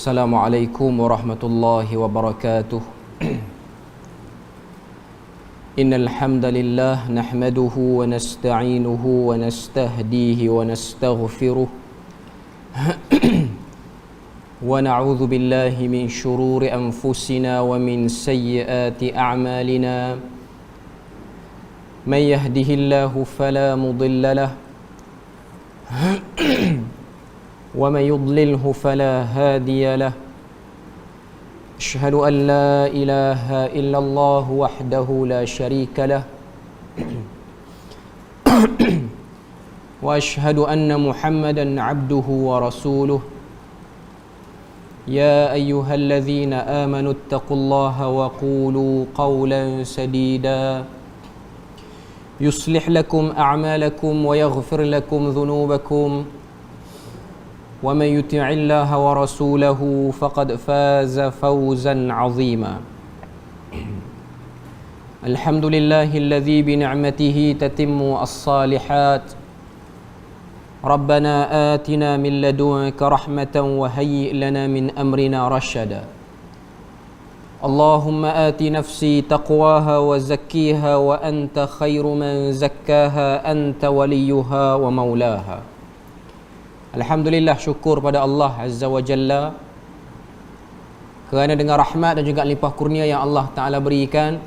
Assalamualaikum warahmatullahi wabarakatuh. Innal hamdalillah nahmaduhu wa nasta'inuhu wa nastahdihi wa nastaghfiruh wa na'udzu billahi min shururi anfusina wa min sayyiati a'malina. Man yahdihillahu fala mudilla lahu ومن يضلله فلا هادي له أشهد أن لا إله إلا الله وحده لا شريك له وأشهد أن محمدا عبده ورسوله يا أيها الذين آمنوا اتقوا الله وقولوا قولا سديدا يصلح لكم أعمالكم ويغفر لكم ذنوبكم ومن يطع الله ورسوله فقد فاز فوزا عظيما. الحمد لله الذي بنعمته تتم الصالحات. ربنا آتنا من لدنك رحمة وهيئ لنا من أمرنا رشدا. اللهم آت نفسي تقواها وزكيها وأنت خير من زكاها أنت وليها ومولاها. Alhamdulillah, syukur pada Allah Azza wa Jalla kerana dengan rahmat dan juga limpah kurnia yang Allah Ta'ala berikan,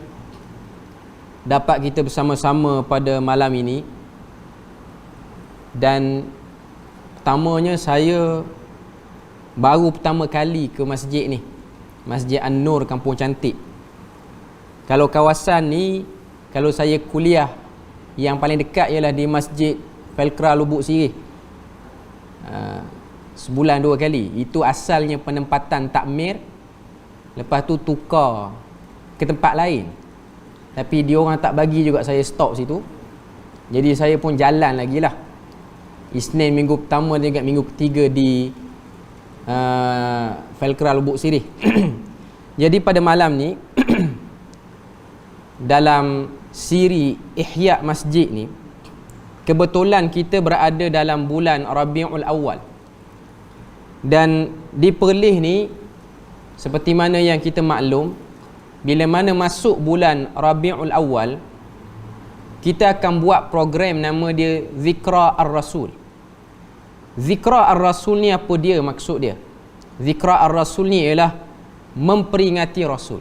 dapat kita bersama-sama pada malam ini. Dan pertamanya, saya baru pertama kali ke masjid ni, Masjid An-Nur, Kampung Cantik. Kalau kawasan ni, kalau saya kuliah, yang paling dekat ialah di Masjid Felkra Lubuk Sirih. Sebulan 2 kali. Itu asalnya penempatan takmir, lepas tu tukar ke tempat lain, tapi dia orang tak bagi juga saya stop situ. Jadi saya pun jalan lagi lah. Isnin minggu pertama dan minggu ketiga di Felkra Lubuk Sirih. Jadi pada malam ni dalam siri Ihya Masjid ni, kebetulan kita berada dalam bulan Rabiul Awal. Dan di Perlis ni, seperti mana yang kita maklum, bila mana masuk bulan Rabiul Awal, kita akan buat program nama dia Zikra Ar-Rasul. Zikra Ar-Rasul ni apa dia maksud dia? Zikra Ar-Rasul ni ialah memperingati Rasul.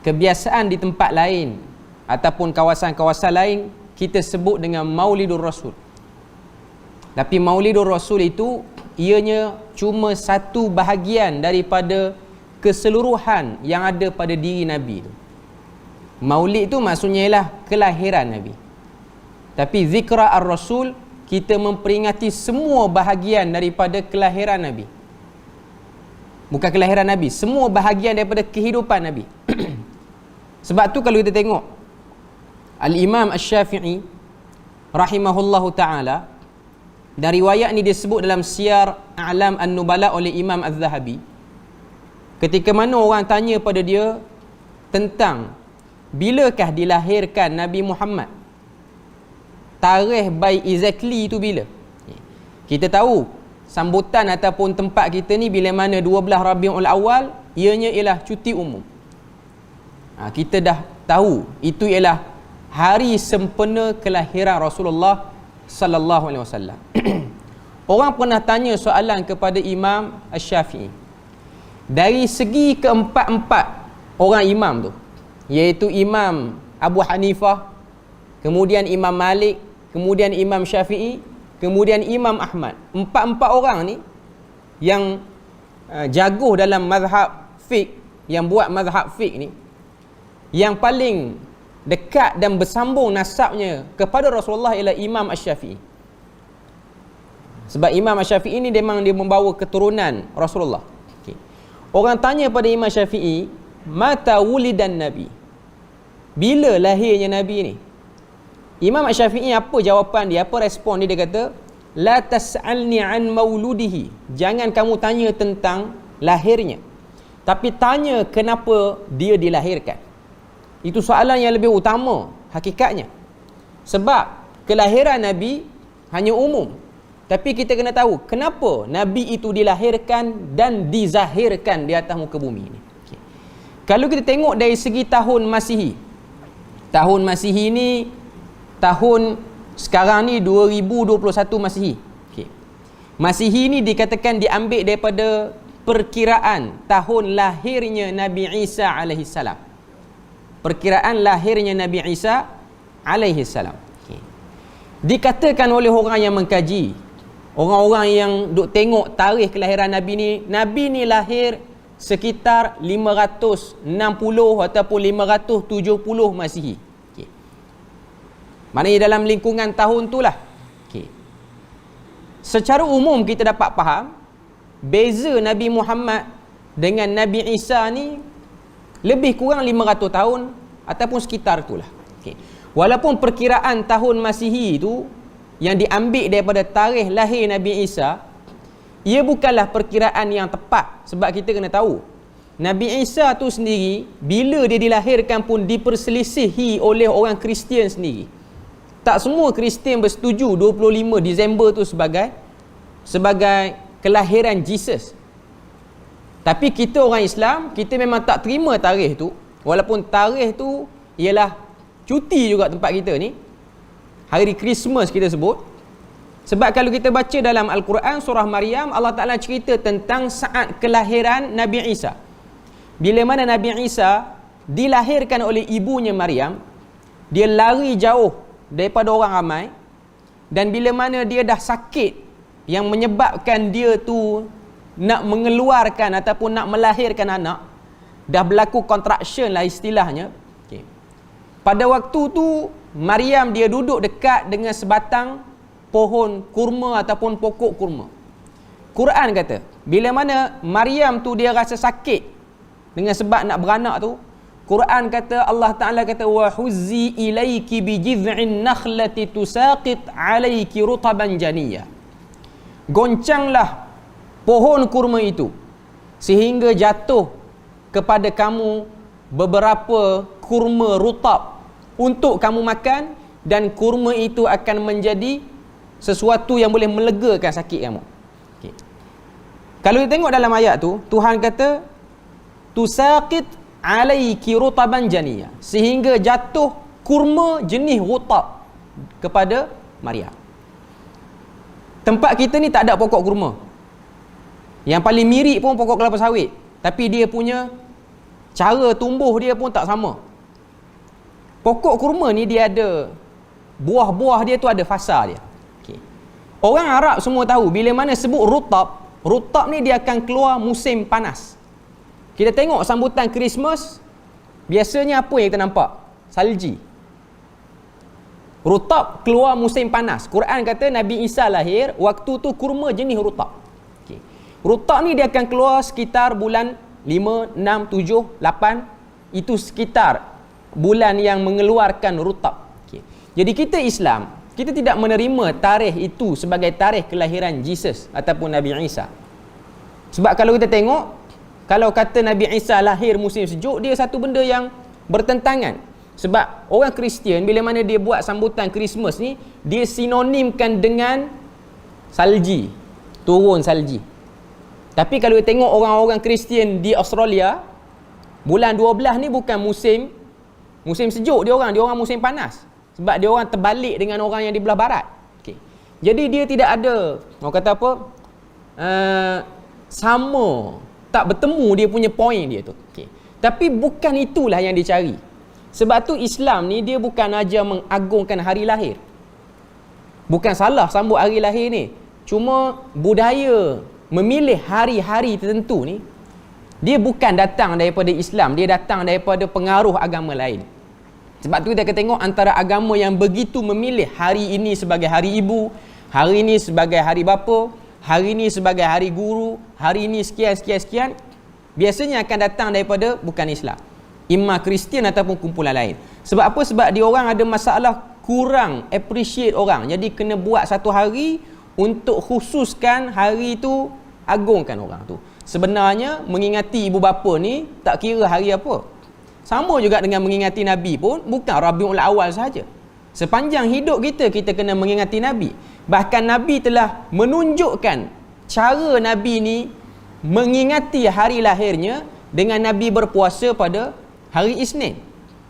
Kebiasaan di tempat lain ataupun kawasan-kawasan lain kita sebut dengan Maulidur Rasul. Tapi Maulidur Rasul itu ianya cuma satu bahagian daripada keseluruhan yang ada pada diri Nabi tu. Maulid tu maksudnya ialah kelahiran Nabi. Tapi Zikra Ar-Rasul, kita memperingati semua bahagian daripada kelahiran Nabi. Bukan kelahiran Nabi, semua bahagian daripada kehidupan Nabi. Sebab tu kalau kita tengok Al-Imam Asy-Syafi'i rahimahullahu ta'ala, dan riwayat ni disebut dalam Siyar A'lam An-Nubala oleh Imam Az-Zahabi, ketika mana orang tanya pada dia tentang bilakah dilahirkan Nabi Muhammad, tarikh by exactly itu bila. Kita tahu sambutan ataupun tempat kita ni bila mana 12 Rabiul Awal, ianya ialah cuti umum. Kita dah tahu itu ialah hari sempena kelahiran Rasulullah sallallahu alaihi wasallam. Orang pernah tanya soalan kepada Imam Asy-Syafi'i dari segi keempat-empat orang imam tu, iaitu Imam Abu Hanifah, kemudian Imam Malik, kemudian Imam Syafi'i, kemudian Imam Ahmad. Empat-empat orang ni yang jago dalam mazhab fiqh, yang buat mazhab fiqh ni, yang paling dekat dan bersambung nasabnya kepada Rasulullah ialah Imam Asy-Syafi'i. Sebab Imam Asy-Syafi'i ni memang dia membawa keturunan Rasulullah. Orang tanya pada Imam Syafi'i, mata wulidan Nabi, bila lahirnya Nabi ni? Imam Asy-Syafi'i apa jawapan dia, apa respon dia? Dia kata, la tas'alni an mauludihi, jangan kamu tanya tentang lahirnya, tapi tanya kenapa dia dilahirkan. Itu soalan yang lebih utama hakikatnya. Sebab kelahiran Nabi hanya umum, Tapi kita kena tahu kenapa Nabi itu dilahirkan dan dizahirkan di atas muka bumi ini. Okay. Kalau kita tengok dari segi tahun Masihi, tahun Masihi ni, tahun sekarang ni 2021 Masihi. Okay. Masihi ni dikatakan diambil daripada perkiraan tahun lahirnya Nabi Isa alaihi salam. Perkiraan lahirnya Nabi Isa alaihi salam. Okay. Dikatakan oleh orang yang mengkaji, orang-orang yang duk tengok tarikh kelahiran Nabi ni lahir sekitar 560 ataupun 570 Masihi. Okay. Maknanya dalam lingkungan tahun tu lah. Okay. Secara umum kita dapat faham, beza Nabi Muhammad dengan Nabi Isa ni lebih kurang 500 tahun ataupun sekitar itulah. Okay. Walaupun perkiraan tahun Masihi itu yang diambil daripada tarikh lahir Nabi Isa, ia bukanlah perkiraan yang tepat. Sebab kita kena tahu, Nabi Isa tu sendiri bila dia dilahirkan pun diperselisihi oleh orang Kristian sendiri. Tak semua Kristian bersetuju 25 Disember tu sebagai kelahiran Jesus. Tapi kita orang Islam, kita memang tak terima tarikh tu. Walaupun tarikh tu ialah cuti juga tempat kita ni, hari Christmas kita sebut. Sebab kalau kita baca dalam Al-Quran surah Maryam, Allah Ta'ala cerita tentang saat kelahiran Nabi Isa. Bila mana Nabi Isa dilahirkan oleh ibunya Maryam, dia lari jauh daripada orang ramai, dan bila mana dia dah sakit yang menyebabkan dia tu nak mengeluarkan ataupun nak melahirkan anak, dah berlaku contraction lah istilahnya. Okay. Pada waktu tu Maryam dia duduk dekat dengan sebatang pohon kurma ataupun pokok kurma. Quran kata, bila mana Maryam tu dia rasa sakit dengan sebab nak beranak tu, Quran kata, Allah Ta'ala kata, wa huzzi ilaiki bi jiz'in nakhlati tusaqit alaiki rutaban janiyya. Goncanglah pohon kurma itu sehingga jatuh kepada kamu beberapa kurma rutab untuk kamu makan, dan kurma itu akan menjadi sesuatu yang boleh melegakan sakit kamu. Okay. Kalau kita tengok dalam ayat tu, Tuhan kata tusaqit alaiki rutaban janiyya, sehingga jatuh kurma jenis rutab kepada Maryam. Tempat kita ni tak ada pokok kurma. Yang paling mirip pun pokok kelapa sawit, tapi dia punya cara tumbuh dia pun tak sama. Pokok kurma ni dia ada buah-buah dia tu ada fasa dia. Okay. Orang Arab semua tahu bila mana sebut rutab ni dia akan keluar musim panas. Kita tengok sambutan Christmas, biasanya apa yang kita nampak? Salji. Rutab keluar musim panas. Quran kata Nabi Isa lahir, waktu tu kurma jenis rutab. Okay. Rutab ni dia akan keluar sekitar bulan 5, 6, 7, 8. Itu sekitar bulan yang mengeluarkan rutab. Okay. Jadi kita Islam, kita tidak menerima tarikh itu sebagai tarikh kelahiran Jesus ataupun Nabi Isa. Sebab kalau kita tengok, kalau kata Nabi Isa lahir musim sejuk, dia satu benda yang bertentangan. Sebab orang Kristian bila mana dia buat sambutan Christmas ni, dia sinonimkan dengan salji, turun salji. Tapi kalau kita tengok orang-orang Kristian di Australia, bulan 12 ni bukan musim sejuk dia orang musim panas. Sebab dia orang terbalik dengan orang yang di belah barat. Okay. Jadi dia tidak ada, orang kata apa, sama, tak bertemu dia punya point dia tu. Okay. Tapi bukan itulah yang dicari. Sebab tu Islam ni dia bukan aja mengagungkan hari lahir. Bukan salah sambut hari lahir ni. Cuma budaya memilih hari-hari tertentu ni, dia bukan datang daripada Islam, dia datang daripada pengaruh agama lain. Sebab tu kita akan tengok antara agama yang begitu memilih hari ini sebagai hari ibu, hari ini sebagai hari bapa, hari ini sebagai hari guru, hari ini sekian, biasanya akan datang daripada bukan Islam, imma Kristian ataupun kumpulan lain. Sebab apa? Sebab dia orang ada masalah kurang appreciate orang, jadi kena buat satu hari untuk khususkan hari itu, agungkan orang tu. Sebenarnya mengingati ibu bapa ni tak kira hari apa. Sama juga dengan mengingati Nabi pun bukan Rabiul Awal sahaja. Sepanjang hidup kita, kita kena mengingati Nabi. Bahkan Nabi telah menunjukkan cara Nabi ni mengingati hari lahirnya dengan Nabi berpuasa pada hari Isnin.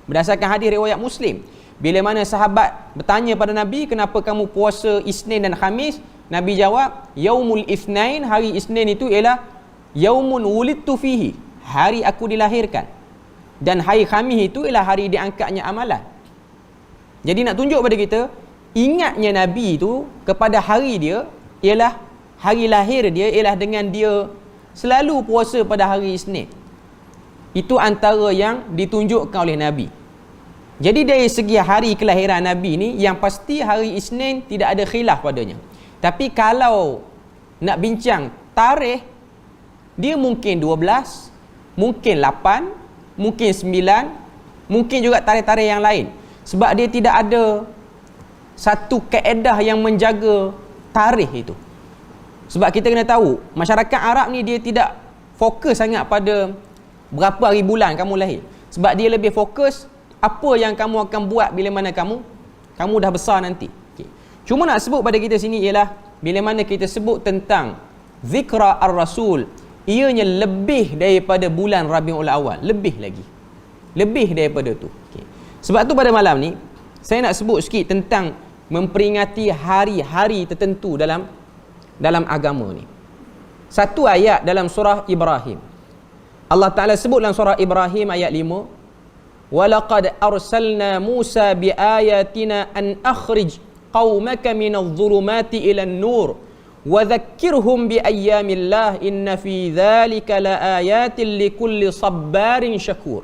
Berdasarkan hadis riwayat Muslim, bila mana sahabat bertanya pada Nabi, kenapa kamu puasa Isnin dan Khamis? Nabi jawab, Yaumul Ithnain, hari Isnin itu ialah Yaumun wulidtu fihi, hari aku dilahirkan. Dan hari Khamis itu ialah hari diangkatnya amalan. Jadi nak tunjuk pada kita, ingatnya Nabi itu kepada hari dia ialah hari lahir dia, ialah dengan dia selalu puasa pada hari Isnin. Itu antara yang ditunjukkan oleh Nabi. Jadi dari segi hari kelahiran Nabi ni, yang pasti hari Isnin tidak ada khilaf padanya. Tapi kalau nak bincang tarikh, dia mungkin 12, mungkin 8, mungkin 9, mungkin juga tarikh-tarikh yang lain. Sebab dia tidak ada satu kaedah yang menjaga tarikh itu. Sebab kita kena tahu, masyarakat Arab ni dia tidak fokus sangat pada berapa hari bulan kamu lahir. Sebab dia lebih fokus apa yang kamu akan buat bila mana kamu dah besar nanti. Okay. Cuma nak sebut pada kita sini ialah bila mana kita sebut tentang zikra ar-rasul, ianya lebih daripada bulan Rabiul Awal, lebih lagi. Lebih daripada tu. Okay. Sebab tu pada malam ni saya nak sebut sikit tentang memperingati hari-hari tertentu dalam agama ni. Satu ayat dalam surah Ibrahim. Allah Ta'ala sebut dalam surah Ibrahim ayat 5, وَلَقَدْ أَرْسَلْنَا مُوسَى بِآيَاتِنَا أَنْ أَخْرِجْ قَوْمَكَ مِنَ الظُّلُمَاتِ إِلَى النُّورِ وَذَكِّرْهُمْ بِأَيَّامِ اللَّهِ إِنَّ فِي ذَلِكَ لَآيَاتٍ لِكُلِّ صَبَّارٍ شَكُورٍ.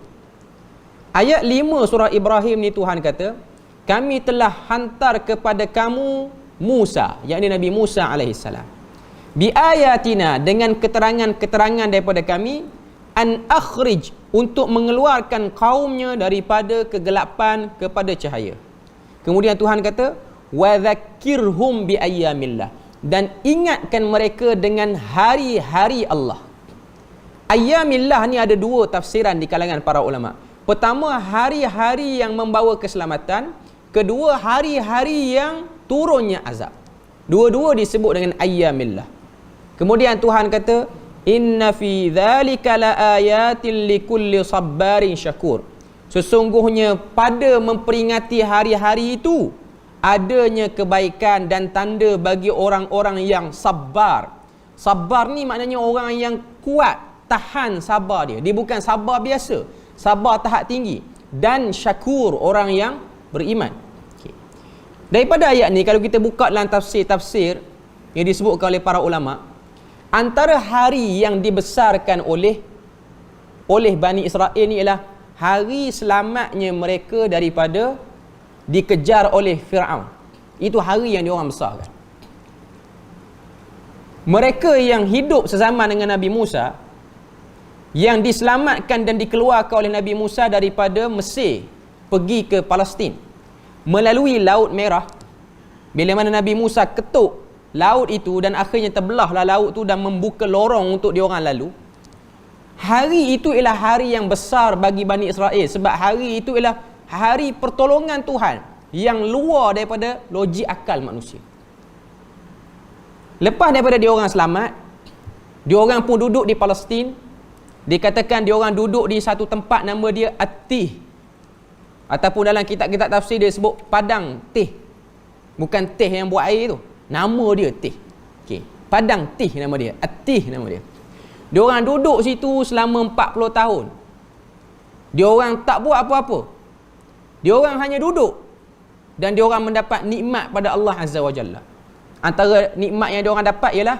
Ayat 5 surah Ibrahim ni Tuhan kata, kami telah hantar kepada kamu Musa, yakni Nabi Musa alaihissalam, biayatina, dengan keterangan-keterangan daripada kami, an akhrij, untuk mengeluarkan kaumnya daripada kegelapan kepada cahaya. Kemudian Tuhan kata, wa dzakkirhum bi ayyamillah, dan ingatkan mereka dengan hari-hari Allah. Ayyamillah ni ada dua tafsiran di kalangan para ulama. Pertama, hari-hari yang membawa keselamatan. Kedua, hari-hari yang turunnya azab. Dua-dua disebut dengan ayyamillah. Kemudian Tuhan kata, inna fi dzalika laayatin likulli sabbarin syakur. Sesungguhnya pada memperingati hari-hari itu adanya kebaikan dan tanda bagi orang-orang yang sabar. Sabar ni maknanya orang yang kuat, tahan sabar dia. Dia bukan sabar biasa, sabar tahap tinggi. Dan syakur, orang yang beriman. Okay. Daripada ayat ni, kalau kita buka dalam tafsir-tafsir yang disebutkan oleh para ulama, antara hari yang dibesarkan oleh Bani Israel ni ialah hari selamatnya mereka daripada dikejar oleh Fir'aun. Itu hari yang diorang besarkan. Mereka yang hidup sezaman dengan Nabi Musa, yang diselamatkan dan dikeluarkan oleh Nabi Musa daripada Mesir pergi ke Palestin melalui Laut Merah. Bila mana Nabi Musa ketuk laut itu dan akhirnya terbelahlah laut tu dan membuka lorong untuk diorang lalu. Hari itu ialah hari yang besar bagi Bani Israel, sebab hari itu ialah hari pertolongan Tuhan yang luar daripada logik akal manusia. Lepas daripada diorang selamat, diorang pun duduk di Palestin. Dikatakan diorang duduk di satu tempat nama dia At-Tih, ataupun dalam kitab-kitab tafsir dia sebut padang tih. Bukan teh yang buat air tu, nama dia tih. Okay. Padang tih nama dia, At-Tih nama dia. Diorang duduk situ selama 40 tahun. Diorang tak buat apa-apa. Diorang hanya duduk dan diorang mendapat nikmat pada Allah Azza wa Jalla. Antara nikmat yang diorang dapat ialah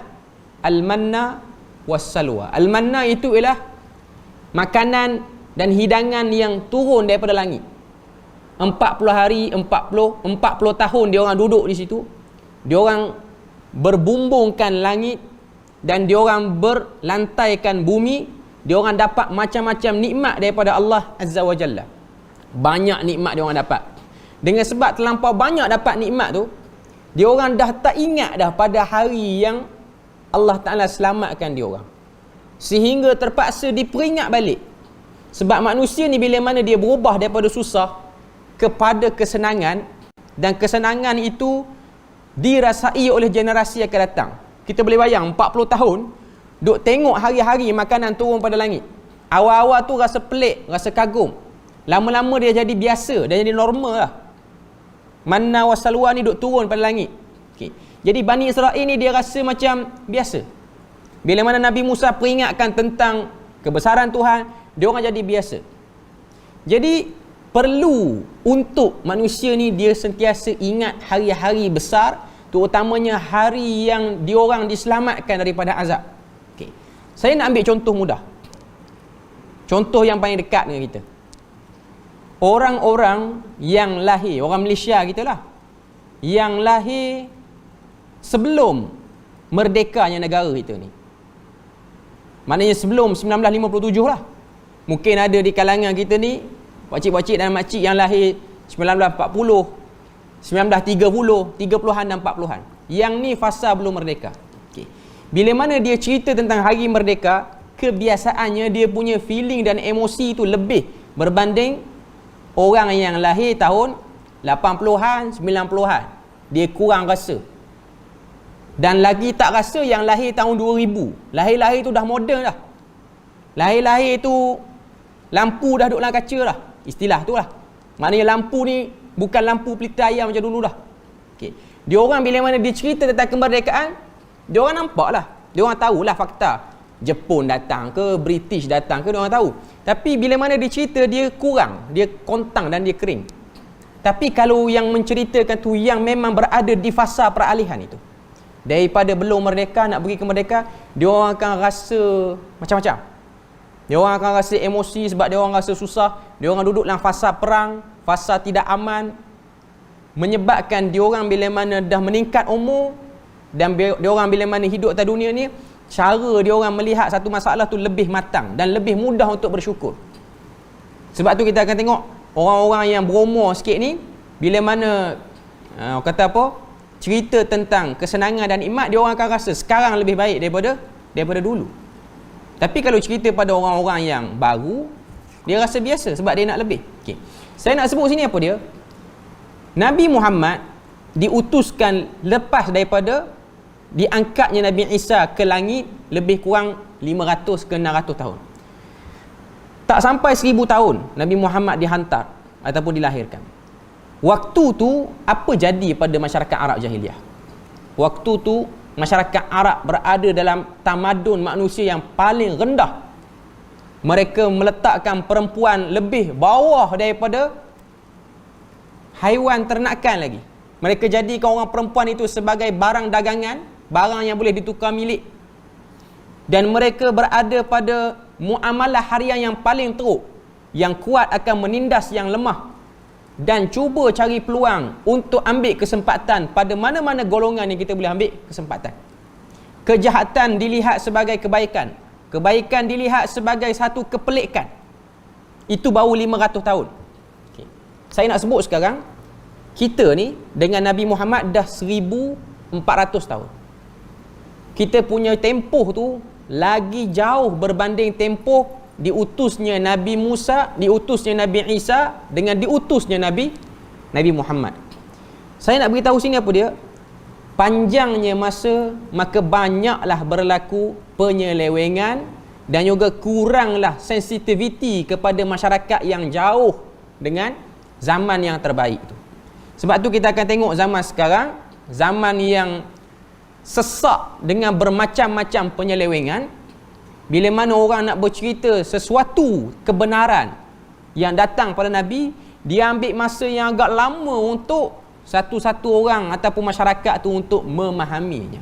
al-manna was-salwa. Al-manna itu ialah makanan dan hidangan yang turun daripada langit. 40 hari, 40 tahun diorang duduk di situ. Diorang berbumbungkan langit dan diorang berlantaikan bumi. Diorang dapat macam-macam nikmat daripada Allah Azza wa Jalla. Banyak nikmat diorang dapat. Dengan sebab terlampau banyak dapat nikmat tu, diorang dah tak ingat dah pada hari yang Allah Ta'ala selamatkan diorang, sehingga terpaksa diperingat balik. Sebab manusia ni bila mana dia berubah daripada susah kepada kesenangan, dan kesenangan itu dirasai oleh generasi yang akan datang. Kita boleh bayang 40 tahun duk tengok hari-hari makanan turun pada langit. Awal-awal tu rasa pelik, rasa kagum. Lama-lama dia jadi biasa, dia jadi normal lah. Manna wa salwa ni duk turun pada langit. Okay. Jadi Bani Israel ni dia rasa macam biasa. Bila mana Nabi Musa peringatkan tentang kebesaran Tuhan, dia orang jadi biasa. Jadi perlu untuk manusia ni dia sentiasa ingat hari-hari besar, terutamanya hari yang diorang diselamatkan daripada azab. Okay. Saya nak ambil contoh mudah. Contoh yang paling dekat dengan kita. Orang-orang yang lahir, orang Malaysia kita lah, yang lahir sebelum merdekanya negara kita ni. Maknanya sebelum 1957 lah. Mungkin ada di kalangan kita ni pakcik-pakcik dan makcik yang lahir 1940, 1930, 30-an dan 40-an. Yang ni fasa belum merdeka. Okay. Bila mana dia cerita tentang hari merdeka, kebiasaannya dia punya feeling dan emosi tu lebih berbanding orang yang lahir tahun 80-an, 90-an. Dia kurang rasa. Dan lagi tak rasa yang lahir tahun 2000. Lahir-lahir tu dah moden dah. Lahir-lahir tu lampu dah duduk dalam kaca dah. Istilah tu lah. Maknanya lampu ni bukan lampu pelita ayam macam dulu dah. Okay. Dia orang bila mana dia cerita tentang kemerdekaan, dia orang nampak lah. Dia orang tahulah fakta. Jepun datang ke, British datang ke, dia orang tahu. Tapi bila mana dia cerita, dia kurang. Dia kontang dan dia kering. Tapi kalau yang menceritakan tu yang memang berada di fasa peralihan itu, daripada belum merdeka nak pergi ke merdeka, dia orang akan rasa macam-macam. Dia orang akan rasa emosi sebab dia orang rasa susah. Dia orang duduk dalam fasa perang, fasa tidak aman, menyebabkan dia orang bila mana dah meningkat umur dan dia orang bila mana hidup atas dunia ni, cara dia orang melihat satu masalah tu lebih matang dan lebih mudah untuk bersyukur. Sebab tu kita akan tengok orang-orang yang berumur sikit ni, bila mana kata apa, cerita tentang kesenangan dan nikmat, dia orang akan rasa sekarang lebih baik daripada dulu. Tapi kalau cerita pada orang-orang yang baru, dia rasa biasa sebab dia nak lebih. Okay. Saya nak sebut sini apa dia? Nabi Muhammad diutuskan lepas daripada diangkatnya Nabi Isa ke langit lebih kurang 500 ke 600 tahun. Tak sampai 1000 tahun Nabi Muhammad dihantar ataupun dilahirkan. Waktu tu apa jadi pada masyarakat Arab jahiliah? Waktu tu masyarakat Arab berada dalam tamadun manusia yang paling rendah. Mereka meletakkan perempuan lebih bawah daripada haiwan ternakan lagi. Mereka jadikan orang perempuan itu sebagai barang dagangan, barang yang boleh ditukar milik. Dan mereka berada pada muamalah harian yang paling teruk. Yang kuat akan menindas yang lemah. Dan cuba cari peluang untuk ambil kesempatan pada mana-mana golongan yang kita boleh ambil kesempatan. Kejahatan dilihat sebagai kebaikan. Kebaikan dilihat sebagai satu kepelikan. Itu baru 500 tahun. Okay. Saya nak sebut sekarang, kita ni dengan Nabi Muhammad dah 1400 tahun. Kita punya tempoh tu lagi jauh berbanding tempoh diutusnya Nabi Musa, diutusnya Nabi Isa dengan diutusnya Nabi Muhammad. Saya nak beritahu sini apa dia? Panjangnya masa, maka banyaklah berlaku penyelewengan dan juga kuranglah sensitiviti kepada masyarakat yang jauh dengan zaman yang terbaik tu. Sebab tu kita akan tengok zaman sekarang, zaman yang sesak dengan bermacam-macam penyelewengan. Bila mana orang nak bercerita sesuatu kebenaran yang datang pada Nabi, dia ambil masa yang agak lama untuk satu-satu orang ataupun masyarakat tu untuk memahaminya.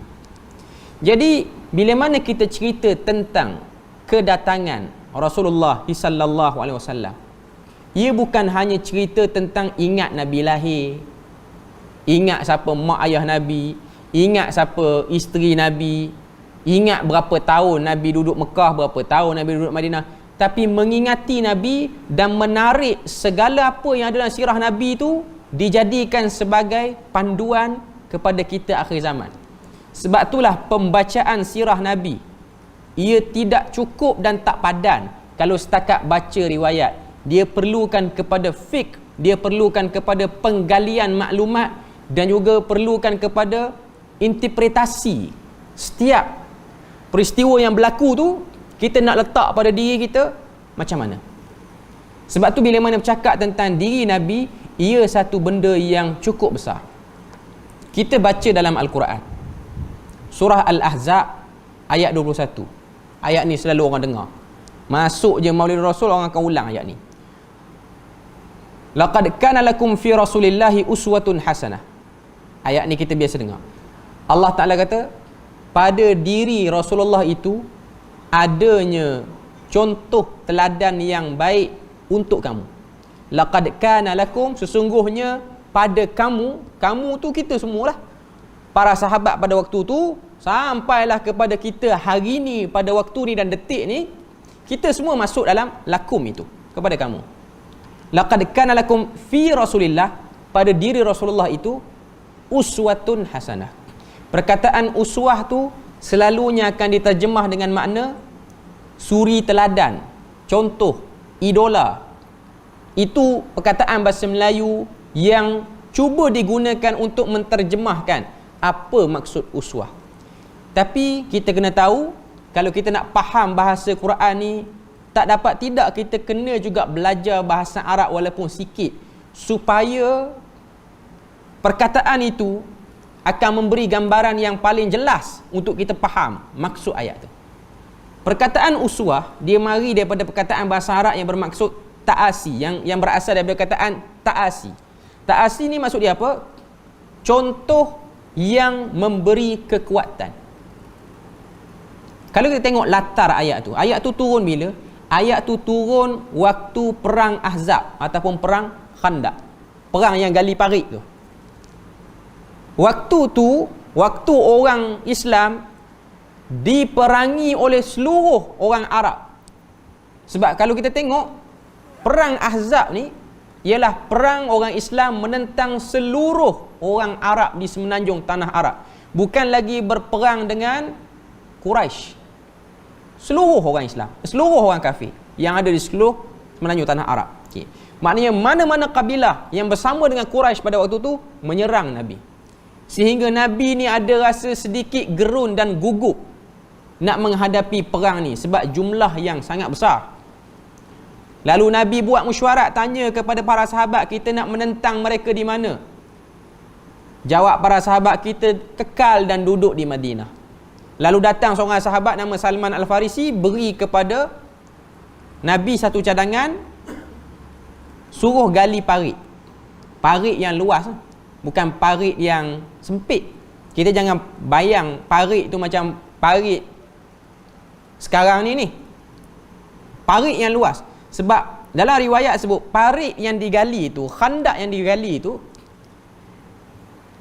Jadi bila mana kita cerita tentang kedatangan Rasulullah sallallahu alaihi wasallam, ia bukan hanya cerita tentang ingat Nabi lahir, ingat siapa mak ayah Nabi, ingat siapa isteri Nabi, ingat berapa tahun Nabi duduk Mekah, berapa tahun Nabi duduk Madinah, tapi mengingati Nabi dan menarik segala apa yang ada dalam sirah Nabi itu dijadikan sebagai panduan kepada kita akhir zaman. Sebab itulah pembacaan sirah Nabi, ia tidak cukup dan tak padan kalau setakat baca riwayat. Dia perlukan kepada fiqh, dia perlukan kepada penggalian maklumat dan juga perlukan kepada interpretasi. Setiap peristiwa yang berlaku tu kita nak letak pada diri kita macam mana. Sebab tu bila mana bercakap tentang diri Nabi, ia satu benda yang cukup besar. Kita baca dalam Al-Quran surah Al-Ahzab ayat 21. Ayat ni selalu orang dengar. Masuk je Maulid Rasul, orang akan ulang ayat ni. Laqad kana lakum fi Rasulillahi uswatun hasanah. Ayat ni kita biasa dengar. Allah Ta'ala kata, pada diri Rasulullah itu adanya contoh teladan yang baik untuk kamu. Laqad kana lakum, sesungguhnya pada kamu, kamu tu kita semualah. Para sahabat pada waktu tu sampailah kepada kita hari ni, pada waktu ni dan detik ni, kita semua masuk dalam lakum itu, kepada kamu. Laqad kana lakum fi Rasulillah, pada diri Rasulullah itu uswatun hasanah. Perkataan uswah tu selalunya akan diterjemah dengan makna suri teladan, contoh, idola. Itu perkataan bahasa Melayu yang cuba digunakan untuk menterjemahkan apa maksud uswah. Tapi kita kena tahu, kalau kita nak faham bahasa Quran ni, tak dapat tidak kita kena juga belajar bahasa Arab walaupun sikit, supaya perkataan itu akan memberi gambaran yang paling jelas untuk kita faham maksud ayat tu. Perkataan uswah dia mari daripada perkataan bahasa Arab yang bermaksud ta'asi, yang berasal daripada perkataan ta'asi. Ta'asi ni maksud dia apa? Contoh yang memberi kekuatan. Kalau kita tengok latar ayat tu turun bila? Ayat tu turun waktu perang Ahzab ataupun perang Khandaq, perang yang gali parit tu. Waktu orang Islam diperangi oleh seluruh orang Arab. Sebab kalau kita tengok perang Ahzab ni ialah perang orang Islam menentang seluruh orang Arab di semenanjung tanah Arab. Bukan lagi berperang dengan Quraisy. Seluruh orang Islam, seluruh orang kafir yang ada di seluruh semenanjung tanah Arab. Okay. Maknanya mana-mana kabilah yang bersama dengan Quraisy pada waktu tu menyerang Nabi. Sehingga Nabi ni ada rasa sedikit gerun dan gugup nak menghadapi perang ni sebab jumlah yang sangat besar. Lalu Nabi buat mesyuarat, tanya kepada para sahabat, kita nak menentang mereka di mana? Jawab para sahabat, kita kekal dan duduk di Madinah. Lalu datang seorang sahabat nama Salman Al-Farisi, beri kepada Nabi satu cadangan, suruh gali parit. Parit yang luas, bukan parit yang sempit. Kita jangan bayang parit tu macam parit sekarang ni. Parit yang luas. Sebab dalam riwayat sebut parit yang digali tu, khandak yang digali tu,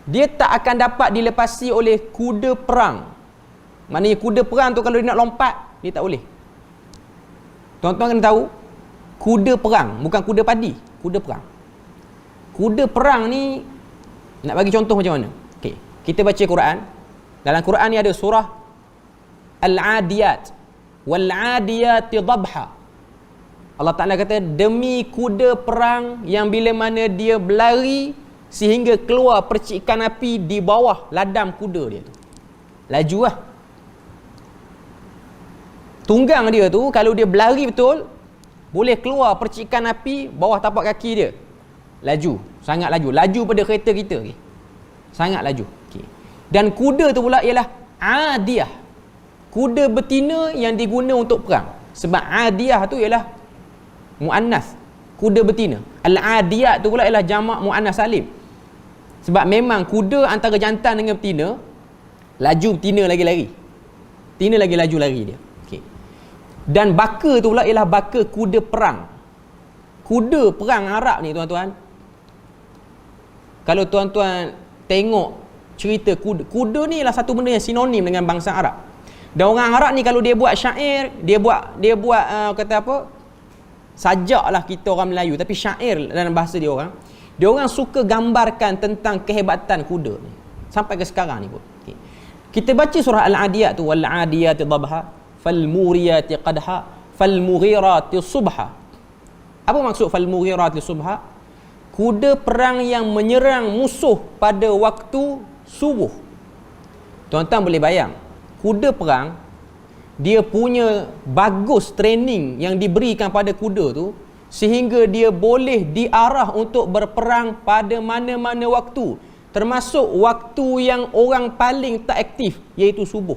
dia tak akan dapat dilepasi oleh kuda perang. Maknanya kuda perang tu kalau dia nak lompat, dia tak boleh. Tuan-tuan kena tahu, kuda perang, bukan kuda padi, kuda perang. Kuda perang ni, nak bagi contoh macam mana? Okay. Kita baca Quran. Dalam Quran ni ada surah Al-Adiyat. Wal-Adiyati dhabha. Allah Ta'ala kata, demi kuda perang yang bila mana dia berlari sehingga keluar percikan api di bawah ladam kuda dia tu. Laju lah. Tunggang dia tu kalau dia berlari betul, boleh keluar percikan api bawah tapak kaki dia. Laju, sangat laju. Laju pada kereta kita. Okay. Sangat laju. Okay. Dan kuda tu pula ialah adiyah. Kuda betina yang diguna untuk perang. Sebab adiyah tu ialah muannas, kuda betina. Al-adiyat tu pula ialah jamak muannas salim. Sebab memang kuda antara jantan dengan betina, laju betina lagi lari. Betina lagi laju lari dia. Okay. Dan baka tu pula ialah baka kuda perang. Kuda perang Arab ni tuan-tuan, kalau tuan-tuan tengok cerita kuda ni ialah satu benda yang sinonim dengan bangsa Arab. Dan orang Arab ni kalau dia buat syair, dia buat kata apa? Sajaklah kita orang Melayu, tapi syair dalam bahasa dia orang suka gambarkan tentang kehebatan kuda ni sampai ke sekarang ni pun. Okay. Kita baca surah Al-Adiyat tu, wal adiyati dhabha fal muriyati qadha fal mughirati subha. Apa maksud fal mughirati subha? kuda perang yang menyerang musuh pada waktu subuh. Tuan-tuan boleh bayang, kuda perang dia punya bagus training yang diberikan pada kuda tu sehingga dia boleh diarah untuk berperang pada mana-mana waktu, termasuk waktu yang orang paling tak aktif, iaitu subuh.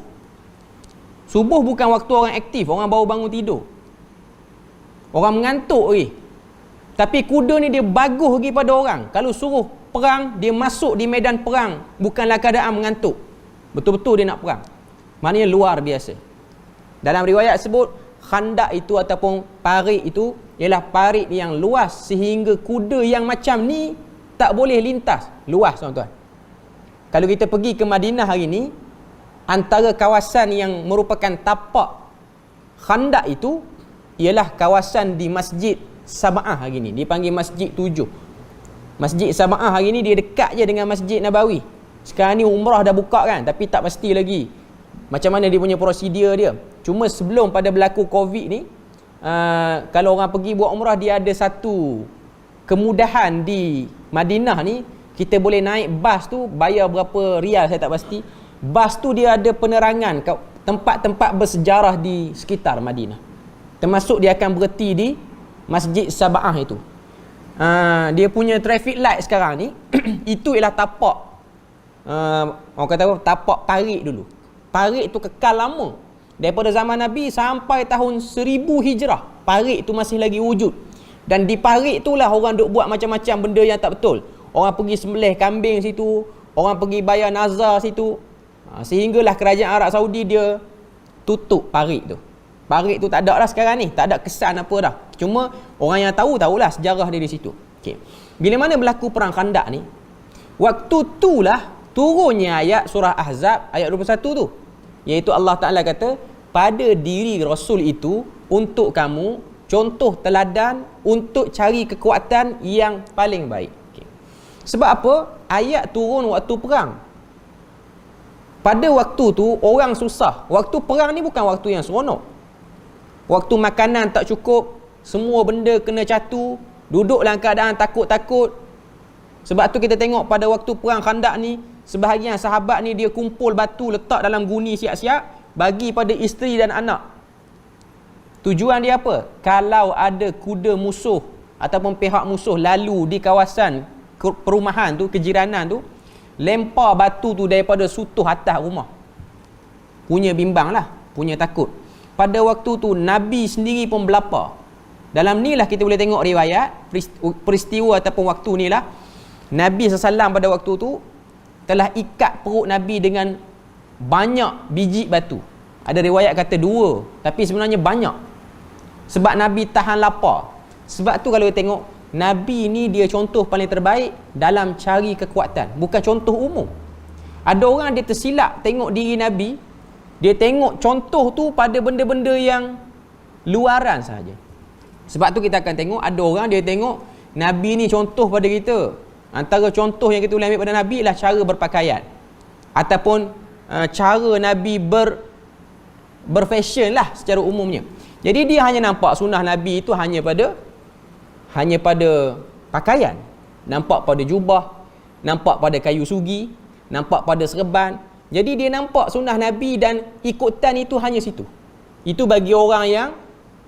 Subuh bukan waktu orang aktif, orang baru bangun tidur, orang mengantuk lagi. Tapi kuda ni dia bagus lagi pada orang. Kalau suruh perang, dia masuk di medan perang bukanlah keadaan mengantuk, betul-betul dia nak perang. Maknanya luar biasa. Dalam riwayat sebut khandak itu ataupun parit itu ialah parit yang luas sehingga kuda yang macam ni tak boleh lintas. Luas, tuan-tuan. Kalau kita pergi ke Madinah hari ni, antara kawasan yang merupakan tapak khandak itu ialah kawasan di Masjid Sab'ah hari ni. Dipanggil Masjid 7. Masjid Sab'ah hari ni dia dekat je dengan Masjid Nabawi. Sekarang ni umrah dah buka kan, tapi tak pasti lagi macam mana dia punya prosedur dia. Cuma sebelum pada berlaku Covid ni, kalau orang pergi buat umrah, dia ada satu kemudahan di Madinah ni, kita boleh naik bas tu, bayar berapa rial saya tak pasti. Bas tu dia ada penerangan tempat-tempat bersejarah di sekitar Madinah, termasuk dia akan berhenti di Masjid Sab'ah itu. Dia punya traffic light sekarang ni itu ialah tapak, orang kata apa, tapak parit dulu. Parit itu kekal lama. Daripada zaman Nabi sampai tahun 1000 Hijrah, parit itu masih lagi wujud. Dan di parit itulah orang duk buat macam-macam benda yang tak betul. Orang pergi sembelih kambing situ, orang pergi bayar nazar situ. Sehinggalah kerajaan Arab Saudi dia tutup parit tu. Parit tu tak ada dah sekarang ni, tak ada kesan apa dah. Cuma orang yang tahulah sejarah dia di situ. Okey. Bila mana berlaku perang Khandak ni, waktu itulah turunnya ayat surah Ahzab ayat 21 tu, iaitu Allah Ta'ala kata, pada diri Rasul itu untuk kamu contoh teladan untuk cari kekuatan yang paling baik. Okay. Sebab apa? Ayat turun waktu perang. Pada waktu tu orang susah. Waktu perang ni bukan waktu yang seronok. Waktu makanan tak cukup, semua benda kena catu, duduk dalam keadaan takut-takut. Sebab tu kita tengok pada waktu perang Khandak ni, sebahagian sahabat ni dia kumpul batu, letak dalam guni siap-siap, bagi pada isteri dan anak. Tujuan dia apa? Kalau ada kuda musuh ataupun pihak musuh lalu di kawasan perumahan tu, kejiranan tu, lempar batu tu daripada sutuh atas rumah. Punya bimbang lah, punya takut. Pada waktu tu Nabi sendiri pun berlapar. Dalam ni lah kita boleh tengok riwayat peristiwa ataupun waktu ni lah, Nabi SAW pada waktu tu telah ikat perut Nabi dengan banyak biji batu. Ada riwayat kata 2, tapi sebenarnya banyak. Sebab Nabi tahan lapar. Sebab tu kalau kita tengok, Nabi ni dia contoh paling terbaik dalam cari kekuatan, bukan contoh umum. Ada orang dia tersilap tengok diri Nabi, dia tengok contoh tu pada benda-benda yang luaran sahaja. Sebab tu kita akan tengok ada orang dia tengok Nabi ni contoh pada kita. Antara contoh yang kita boleh ambil pada Nabi ialah cara berpakaian, ataupun cara Nabi berfashion lah secara umumnya. Jadi dia hanya nampak sunnah Nabi itu hanya pada pakaian. Nampak pada jubah, nampak pada kayu sugi, nampak pada serban. Jadi dia nampak sunnah Nabi dan ikutan itu hanya situ. Itu bagi orang yang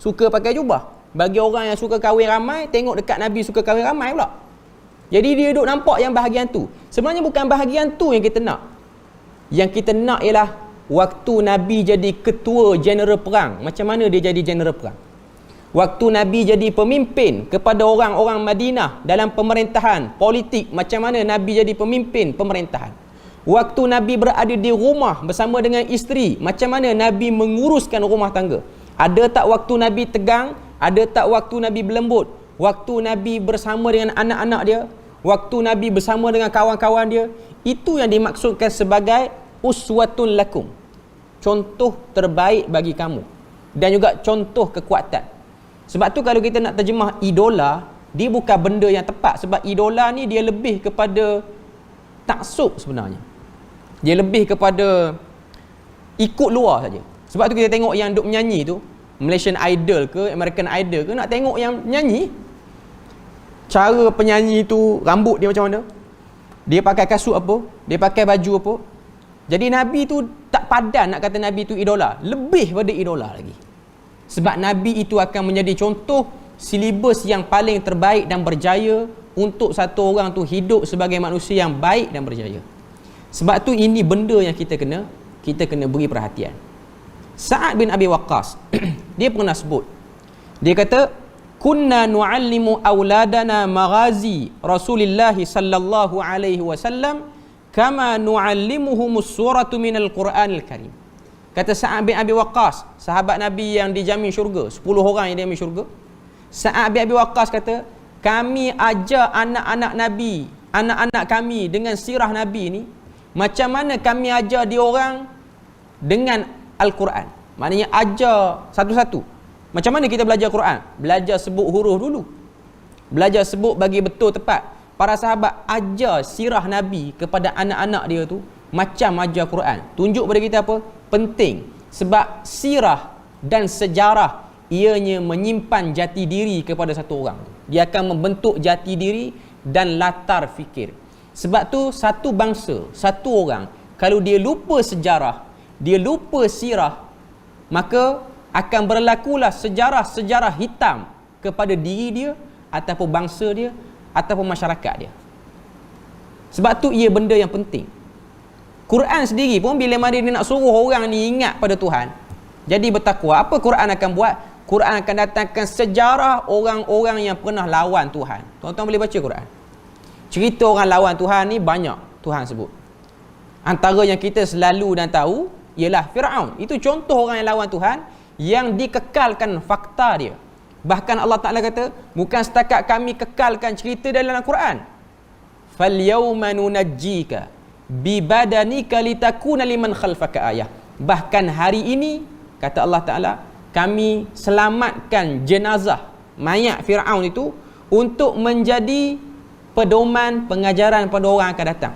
suka pakai jubah. Bagi orang yang suka kahwin ramai, tengok dekat Nabi suka kahwin ramai pula. Jadi dia duduk nampak yang bahagian tu. Sebenarnya bukan bahagian tu yang kita nak. Yang kita nak ialah waktu Nabi jadi ketua jeneral perang. Macam mana dia jadi jeneral perang? Waktu Nabi jadi pemimpin kepada orang-orang Madinah dalam pemerintahan politik, macam mana Nabi jadi pemimpin pemerintahan? Waktu Nabi berada di rumah bersama dengan isteri, macam mana Nabi menguruskan rumah tangga? Ada tak waktu Nabi tegang? Ada tak waktu Nabi berlembut? Waktu Nabi bersama dengan anak-anak dia? Waktu Nabi bersama dengan kawan-kawan dia? Itu yang dimaksudkan sebagai uswatun lakum, contoh terbaik bagi kamu, dan juga contoh kekuatan. Sebab tu kalau kita nak terjemah idola, dia bukan benda yang tepat. Sebab idola ni dia lebih kepada taksub sebenarnya. Dia lebih kepada ikut luar saja. Sebab tu kita tengok yang duk menyanyi tu, Malaysian Idol ke American Idol ke, nak tengok yang nyanyi, cara penyanyi tu, rambut dia macam mana, dia pakai kasut apa, dia pakai baju apa. Jadi Nabi tu tak padan nak kata Nabi tu idola, lebih pada idola lagi. Sebab Nabi itu akan menjadi contoh silibus yang paling terbaik dan berjaya untuk satu orang tu hidup sebagai manusia yang baik dan berjaya. Sebab tu ini benda yang kita kena beri perhatian. Sa'ad bin Abi Waqqas dia pernah sebut, dia kata, kunna nu'allimu auladana maghazi Rasulillah sallallahu alaihi wasallam kama nu'allimuhumus suratu minal Qur'anil Karim. Kata Sa'ad bin Abi Waqqas, sahabat Nabi yang dijamin syurga, 10 orang yang dijamin syurga. Sa'ad bin Abi Waqqas kata, kami ajar anak-anak Nabi, anak-anak kami dengan sirah Nabi ni macam mana kami ajar dia orang dengan Al-Quran. Maknanya ajar satu-satu. Macam mana kita belajar Quran? Belajar sebut huruf dulu, belajar sebut bagi betul tepat. Para sahabat ajar sirah Nabi kepada anak-anak dia tu macam ajar Quran. Tunjuk pada kita apa? Penting. Sebab sirah dan sejarah ianya menyimpan jati diri kepada satu orang. Dia akan membentuk jati diri dan latar fikir. Sebab tu satu bangsa, satu orang, kalau dia lupa sejarah, dia lupa sirah, maka akan berlakulah sejarah-sejarah hitam kepada diri dia ataupun bangsa dia ataupun masyarakat dia. Sebab tu ia benda yang penting. Quran sendiri pun bila mana dia nak suruh orang ni ingat pada Tuhan, jadi bertakwa, apa Quran akan buat? Quran akan datangkan sejarah orang-orang yang pernah lawan Tuhan. Tuan-tuan boleh baca Quran. Cerita orang lawan Tuhan ni banyak Tuhan sebut. Antara yang kita selalu dan tahu ialah Fir'aun. Itu contoh orang yang lawan Tuhan yang dikekalkan fakta dia. Bahkan Allah Ta'ala kata, bukan setakat kami kekalkan cerita dalam Al-Quran. فَالْيَوْمَ نُنَجِّيكَ بِبَدَنِكَ لِتَكُونَ لِمَنْ خَلْفَكَ آيَةً. Bahkan hari ini, kata Allah Ta'ala, kami selamatkan jenazah mayat Fir'aun itu untuk menjadi pedoman pengajaran pada orang akan datang.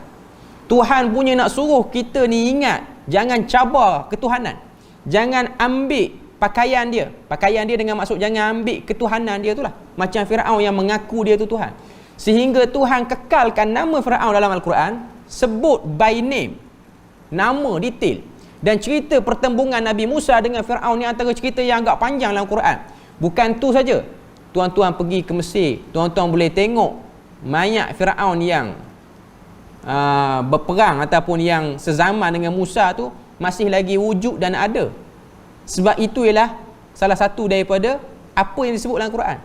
Tuhan punya nak suruh kita ni ingat, jangan cabar ketuhanan. Jangan ambil pakaian dia. Pakaian dia dengan maksud jangan ambil ketuhanan dia tu lah. Macam Fir'aun yang mengaku dia tu Tuhan. Sehingga Tuhan kekalkan nama Fir'aun dalam Al-Quran, sebut by name, nama detail. Dan cerita pertembungan Nabi Musa dengan Fir'aun ni antara cerita yang agak panjang dalam Quran. Bukan tu saja. Tuan-tuan pergi ke Mesir, tuan-tuan boleh tengok mayat Fir'aun yang berperang ataupun yang sezaman dengan Musa tu masih lagi wujud dan ada. Sebab itu ialah salah satu daripada apa yang disebut dalam Quran.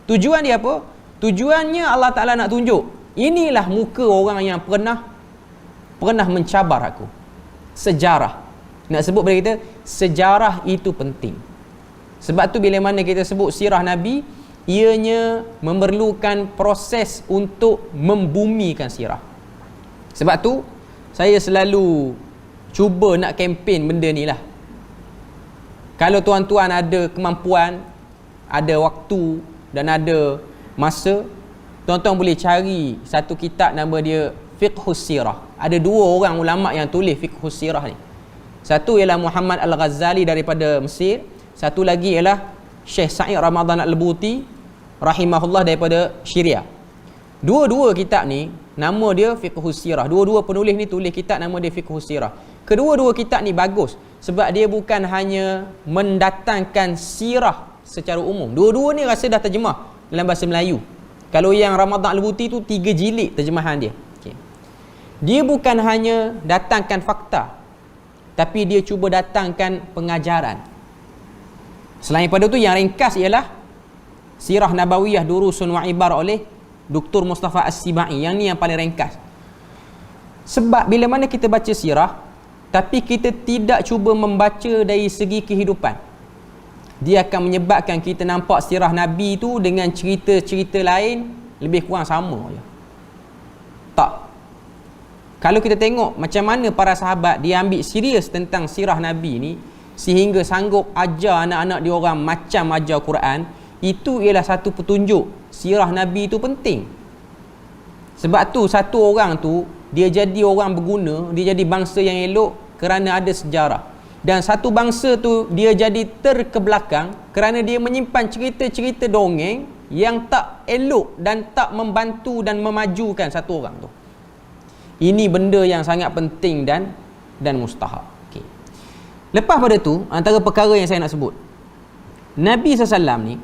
Tujuan dia apa? Tujuannya Allah Ta'ala nak tunjuk, inilah muka orang yang pernah mencabar aku. Sejarah. Nak sebut pada kita, sejarah itu penting. Sebab tu bila mana kita sebut sirah Nabi, ianya memerlukan proses untuk membumikan sirah. Sebab tu saya selalu cuba nak kempen benda ni lah. Kalau tuan-tuan ada kemampuan, ada waktu dan ada masa, tuan-tuan boleh cari satu kitab nama dia Fiqhus Sirah. Ada dua orang ulama yang tulis Fiqhus Sirah ni. Satu ialah Muhammad Al-Ghazali daripada Mesir, satu lagi ialah Syekh Sa'id Ramadan Al-Buti rahimahullah daripada Syria. Dua-dua kitab ni nama dia Fiqhus Sirah. Dua-dua penulis ni tulis kitab nama dia Fiqhus Sirah. Kedua-dua kitab ni bagus sebab dia bukan hanya mendatangkan sirah secara umum. Dua-dua ni rasa dah terjemah dalam bahasa Melayu. Kalau yang Ramadan Al-Buti tu 3 jilid terjemahan dia. Okay. Dia bukan hanya datangkan fakta, tapi dia cuba datangkan pengajaran. Selain pada tu yang ringkas ialah Sirah Nabawiyah Durusun wa Ibar oleh Dr. Mustafa As-Sibai. Yang ni yang paling ringkas. Sebab bila mana kita baca sirah tapi kita tidak cuba membaca dari segi kehidupan, dia akan menyebabkan kita nampak sirah Nabi tu dengan cerita-cerita lain lebih kurang sama je. Tak. Kalau kita tengok macam mana para sahabat dia ambil serius tentang sirah Nabi ni sehingga sanggup ajar anak-anak dia orang macam ajar Quran, itu ialah satu petunjuk sirah Nabi tu penting. Sebab tu satu orang tu dia jadi orang berguna, dia jadi bangsa yang elok kerana ada sejarah. Dan satu bangsa tu dia jadi terkebelakang kerana dia menyimpan cerita-cerita dongeng yang tak elok dan tak membantu dan memajukan satu orang tu. Ini benda yang sangat penting dan mustahab. Okay. Lepas pada tu, antara perkara yang saya nak sebut, Nabi SAW ni,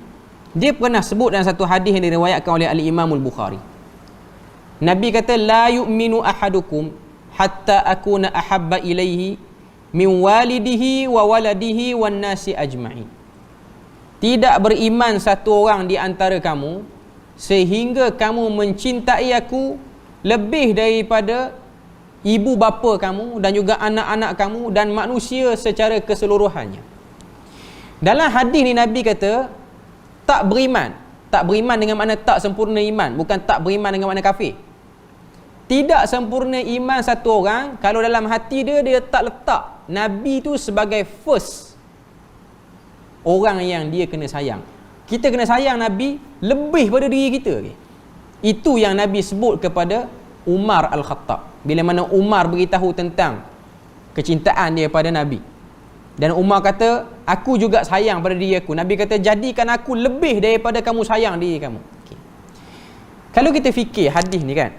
dia pernah sebut dalam satu hadis yang diriwayatkan oleh Al-Imam Al-Bukhari. Nabi kata, la yu'minu ahadukum hatta akuna ahabba ilaihi min walidihi wa waladihi wan nasi ajma'in. Tidak beriman satu orang di antara kamu sehingga kamu mencintai aku lebih daripada ibu bapa kamu dan juga anak-anak kamu dan manusia secara keseluruhannya. Dalam hadis ni Nabi kata tak beriman. Tak beriman dengan makna tak sempurna iman, bukan tak beriman dengan makna kafir. Tidak sempurna iman satu orang kalau dalam hati dia tak letak Nabi tu sebagai first orang yang dia kena sayang. Kita kena sayang Nabi lebih pada diri kita. Itu yang Nabi sebut kepada Umar Al-Khattab. Bila mana Umar beritahu tentang kecintaan dia pada Nabi. Dan Umar kata, aku juga sayang pada diri aku. Nabi kata, jadikan aku lebih daripada kamu sayang diri kamu. Okay. Kalau kita fikir hadis ni kan,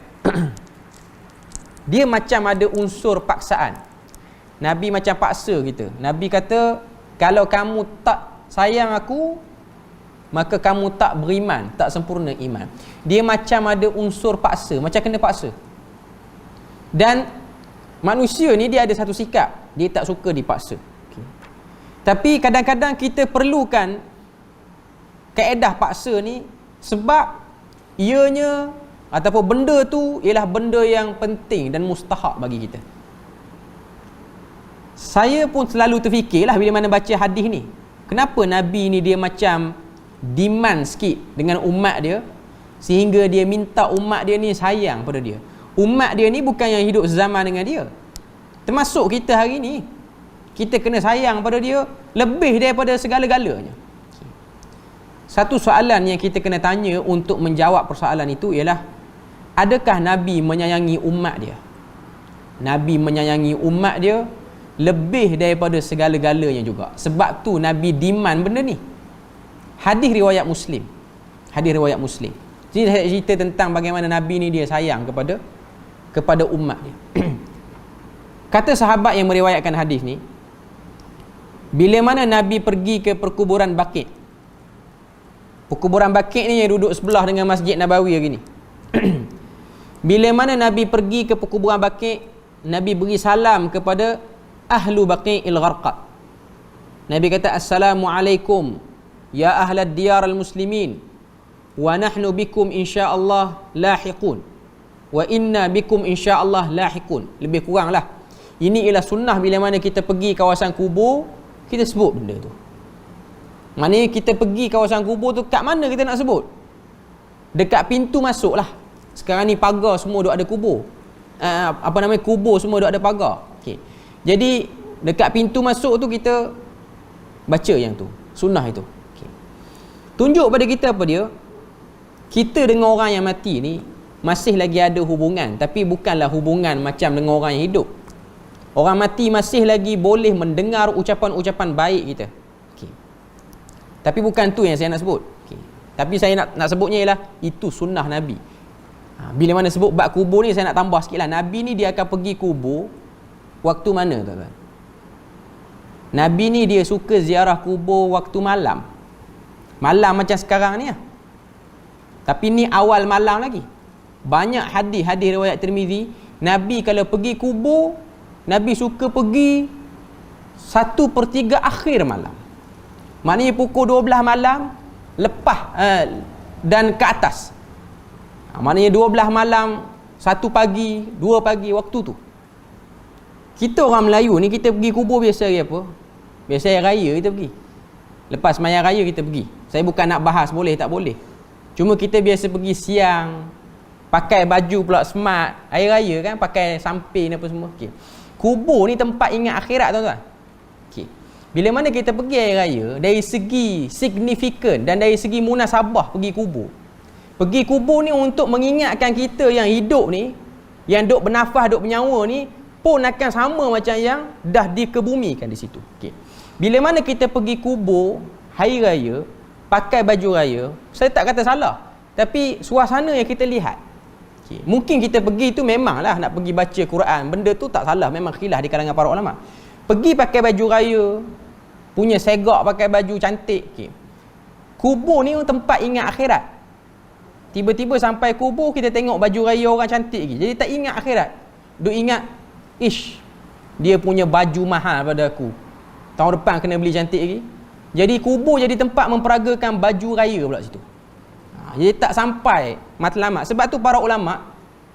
dia macam ada unsur paksaan. Nabi macam paksa kita. Nabi kata, kalau kamu tak sayang aku, maka kamu tak beriman, tak sempurna iman. Dia macam ada unsur paksa, macam kena paksa. Dan manusia ni dia ada satu sikap, dia tak suka dipaksa. Okay. Tapi kadang-kadang kita perlukan kaedah paksa ni sebab ianya ataupun benda tu ialah benda yang penting dan mustahak bagi kita. Saya pun selalu terfikirlah bila mana baca hadis ni, kenapa Nabi ni dia macam demand sikit dengan umat dia sehingga dia minta umat dia ni sayang pada dia. Umat dia ni bukan yang hidup zaman dengan dia, termasuk kita hari ni. Kita kena sayang pada dia lebih daripada segala-galanya. Satu soalan yang kita kena tanya untuk menjawab persoalan itu ialah, adakah Nabi menyayangi umat dia? Nabi menyayangi umat dia lebih daripada segala-galanya juga. Sebab tu Nabi demand benda ni. Hadis riwayat Muslim. Hadis riwayat Muslim. Jadi saya cerita tentang bagaimana Nabi ni dia sayang kepada umat dia. Kata sahabat yang meriwayatkan hadis ni, bila mana Nabi pergi ke perkuburan Baqi'. Perkuburan Baqi' ni yang duduk sebelah dengan Masjid Nabawi hari ni. Bila mana Nabi pergi ke perkuburan Baqi', Nabi beri salam kepada ahlu Baqi'il Gharqad. Nabi kata, Assalamualaikum ya ahlad diyar al-muslimin wa nahnu bikum insyaallah lahiqun wa inna bikum insyaallah lahiqun. Lebih kurang lah, ini ialah sunnah bila mana kita pergi kawasan kubur, kita sebut benda tu. Maknanya kita pergi kawasan kubur tu, kat mana kita nak sebut? Dekat pintu masuk lah. Sekarang ni pagar semua duk ada kubur, kubur semua duk ada pagar. Okay. Jadi dekat pintu masuk tu kita baca yang tu, sunnah itu. Okay. Tunjuk pada kita apa dia? Kita dengan orang yang mati ni masih lagi ada hubungan, tapi bukanlah hubungan macam dengan orang yang hidup. Orang mati masih lagi boleh mendengar ucapan-ucapan baik kita. Okay. Tapi bukan tu yang saya nak sebut. Okay. Tapi saya nak sebutnya ialah itu sunnah Nabi. Bila mana sebut bab kubur ni, saya nak tambah sikit lah. Nabi ni dia akan pergi kubur waktu mana tuan-tuan? Nabi ni dia suka ziarah kubur waktu malam. Malam macam sekarang ni lah. Tapi ni awal malam lagi. Banyak hadis riwayat Tirmizi, Nabi kalau pergi kubur, Nabi suka pergi 1/3 akhir malam. Maknanya pukul 12 malam lepas dan ke atas. Maknanya 12 malam, 1 pagi, 2 pagi, waktu tu. Kita orang Melayu ni, kita pergi kubur biasa hari apa? Biasa hari raya kita pergi. Lepas sembahyang raya kita pergi. Saya bukan nak bahas boleh tak boleh. Cuma kita biasa pergi siang, pakai baju pula smart. Hari raya kan pakai samping apa semua. Okay. Kubur ni tempat ingat akhirat tuan-tuan. Okay. Bila mana kita pergi hari raya, dari segi signifikan dan dari segi munasabah pergi kubur. Pergi kubur ni untuk mengingatkan kita yang hidup ni, yang duk bernafas, duk bernyawa ni pun akan sama macam yang dah dikebumikan di situ. Okay. Bila mana kita pergi kubur hari raya, pakai baju raya, saya tak kata salah. Tapi suasana yang kita lihat, mungkin kita pergi tu memanglah nak pergi baca Quran, benda tu tak salah, memang khilaf di kalangan para ulama. Pergi pakai baju raya, punya segak pakai baju cantik, kubur ni tempat ingat akhirat. Tiba-tiba sampai kubur kita tengok baju raya orang cantik lagi, jadi tak ingat akhirat, duk ingat dia punya baju mahal pada aku, tahun depan kena beli cantik lagi. Jadi kubur jadi tempat memperagakan baju raya pula situ. Jadi tak sampai matlamat. Sebab tu para ulama,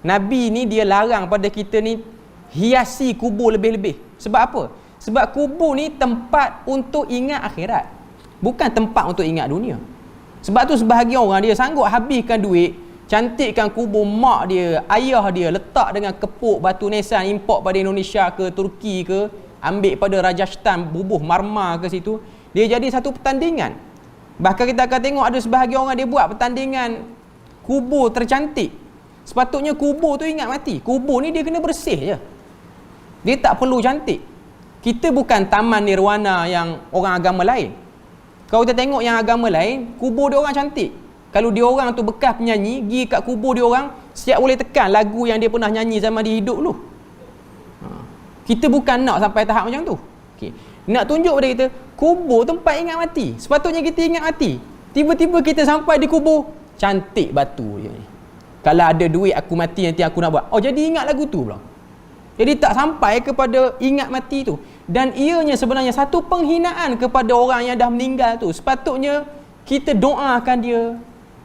Nabi ni dia larang pada kita ni hiasi kubur lebih-lebih. Sebab apa? Sebab kubur ni tempat untuk ingat akhirat, bukan tempat untuk ingat dunia. Sebab tu sebahagian orang dia sanggup habiskan duit, cantikkan kubur mak dia, ayah dia, letak dengan kepuk batu nisan import pada Indonesia ke Turki ke, ambil pada Rajasthan, bubuh marmar ke situ. Dia jadi satu pertandingan. Bahkan kita akan tengok ada sebahagian orang dia buat pertandingan kubur tercantik. Sepatutnya kubur tu ingat mati. Kubur ni dia kena bersih je, dia tak perlu cantik. Kita bukan taman nirwana yang orang agama lain. Kalau kita tengok yang agama lain, kubur dia orang cantik. Kalau dia orang tu bekas penyanyi, pergi kat kubur dia orang, siap boleh tekan lagu yang dia pernah nyanyi zaman dia hidup dulu. Kita bukan nak sampai tahap macam tu. Nak tunjuk pada kita, kubur tempat ingat mati. Sepatutnya kita ingat mati. Tiba-tiba kita sampai di kubur, cantik batu dia ni. Kalau ada duit aku mati nanti aku nak buat. Oh, jadi ingat lagu tu pula. Jadi tak sampai kepada ingat mati tu. Dan ianya sebenarnya satu penghinaan kepada orang yang dah meninggal tu. Sepatutnya kita doakan dia,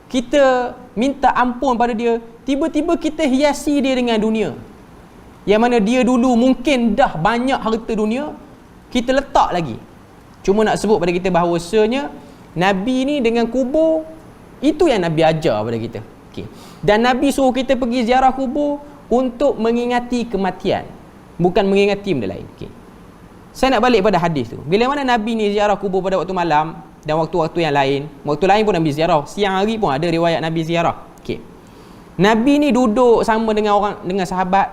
kita minta ampun pada dia. Tiba-tiba kita hiasi dia dengan dunia, yang mana dia dulu mungkin dah banyak harta dunia, kita letak lagi. Cuma nak sebut pada kita bahawasanya Nabi ni dengan kubur, itu yang Nabi ajar pada kita. Dan Nabi suruh kita pergi ziarah kubur untuk mengingati kematian, bukan mengingati benda lain. Saya nak balik pada hadis tu. Bila mana Nabi ni ziarah kubur pada waktu malam dan waktu-waktu yang lain. Waktu lain pun Nabi ziarah, siang hari pun ada riwayat Nabi ziarah. Nabi ni duduk sama dengan dengan sahabat.